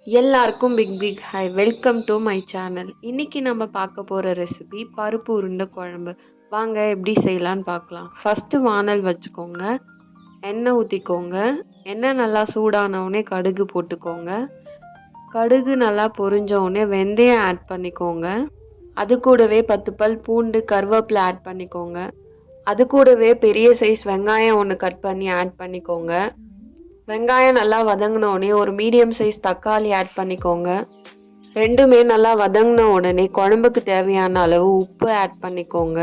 எல்லாருக்கும் big hi, welcome to my channel. இன்னைக்கு நம்ம பார்க்க போகிற ரெசிபி பருப்பு உருண்டை குழம்பு. வாங்க எப்படி செய்யலான்னு பார்க்கலாம். ஃபஸ்ட்டு வானல் வச்சுக்கோங்க, எண்ணெய் ஊற்றிக்கோங்க. எண்ணெய் நல்லா சூடானவுடனே கடுகு போட்டுக்கோங்க. கடுகு நல்லா பொரிஞ்சவுடனே வெந்தயம் ஆட் பண்ணிக்கோங்க. அது கூடவே 10 பல் பூண்டு, கருவேப்பிலை ஆட் பண்ணிக்கோங்க. அது கூடவே பெரிய சைஸ் வெங்காயம் ஒன்று கட் பண்ணி ஆட் பண்ணிக்கோங்க. வெங்காயம் நல்லா வதங்கினோடனே ஒரு மீடியம் சைஸ் தக்காளி ஆட் பண்ணிக்கோங்க. ரெண்டுமே நல்லா வதங்கின உடனே குழம்புக்கு தேவையான அளவு உப்பு ஆட் பண்ணிக்கோங்க.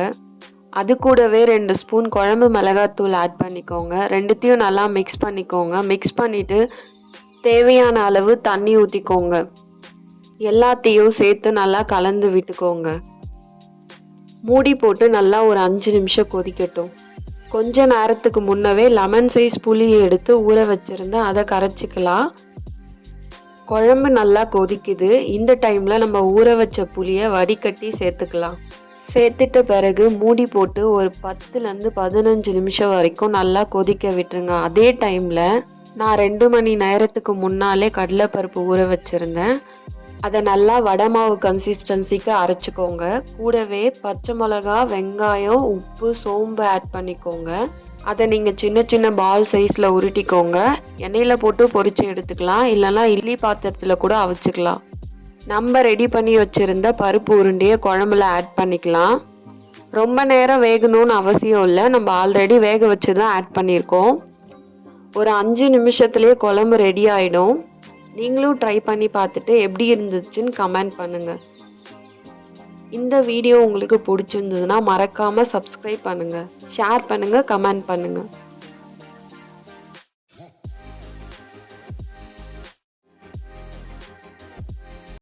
அது கூடவே 2 ஸ்பூன் குழம்பு மிளகாத்தூள் ஆட் பண்ணிக்கோங்க. ரெண்டுத்தையும் நல்லா மிக்ஸ் பண்ணிக்கோங்க. மிக்ஸ் பண்ணிவிட்டு தேவையான அளவு தண்ணி ஊற்றிக்கோங்க. எல்லாத்தையும் சேர்த்து நல்லா கலந்து விட்டுக்கோங்க. மூடி போட்டு நல்லா ஒரு 5 நிமிஷம் கொதிக்கட்டும். கொஞ்ச நேரத்துக்கு முன்னவே லெமன் சைஸ் புளியை எடுத்து ஊற வச்சுருந்தேன், அதை கரைச்சிக்கலாம். குழம்பு நல்லா கொதிக்குது. இந்த டைமில் நம்ம ஊற வச்ச புளியை வடிகட்டி சேர்த்துக்கலாம். சேர்த்துட்ட பிறகு மூடி போட்டு ஒரு 10லேருந்து 15 நிமிஷம் வரைக்கும் நல்லா கொதிக்க விட்டுருங்க. அதே டைமில் நான் 2 மணி நேரத்துக்கு முன்னாலே கடலைப்பருப்பு ஊற வச்சுருந்தேன். அதை நல்லா வடை மாவு கன்சிஸ்டன்சிக்கு அரைச்சிக்கோங்க. கூடவே பச்சை மிளகா, வெங்காயம், உப்பு, சோம்பு ஆட் பண்ணிக்கோங்க. அதை நீங்கள் சின்ன சின்ன பால் சைஸில் உருட்டிக்கோங்க. எண்ணெயில் போட்டு பொரித்து எடுத்துக்கலாம், இல்லைனா இட்லி பாத்திரத்தில் கூட அவிச்சிக்கலாம். நம்ம ரெடி பண்ணி வச்சுருந்த பருப்பு உருண்டையை குழம்புல ஆட் பண்ணிக்கலாம். ரொம்ப நேரம் வேகணும்னு அவசியம் இல்லை, நம்ம ஆல்ரெடி வேக வச்சு தான் ஆட் பண்ணியிருக்கோம். ஒரு 5 நிமிஷத்துலேயே குழம்பு ரெடி ஆகிடும். நீங்களும் ட்ரை பண்ணி பார்த்துட்டு எப்படி இருந்துச்சுன்னு கமெண்ட் பண்ணுங்கள். இந்த வீடியோ உங்களுக்கு பிடிச்சிருந்ததுன்னா மறக்காமல் சப்ஸ்கிரைப் பண்ணுங்கள், ஷேர் பண்ணுங்கள், கமெண்ட் பண்ணுங்கள்.